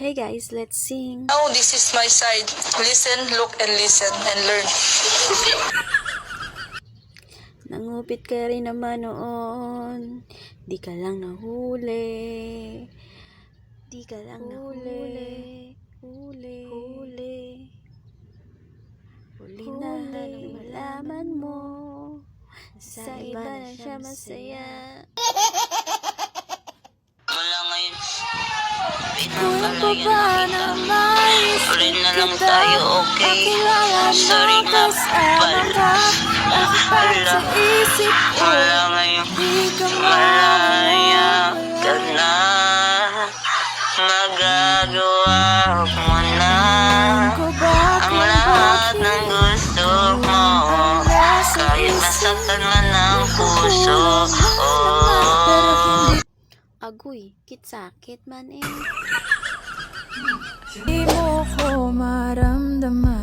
Hey guys, let's sing. Now this is my side. Listen, look, and listen, and learn. Nangupit ka rin naman noon. Di ka lang nahuli. Di ka lang nahuli. Huli na nung malaman mo. Sa iba na siya masaya. Wala ngayon. Kung pa ba na mais Uli na lang tayo, okay? Sorry na pala. Wala. Wala ngayon. Malaya ka na. Magagawa mo na ang lahat ng gusto mo. Kahit masaktan man ang puso. Agoy, kitsakit man eh. Di mo ko maramdaman.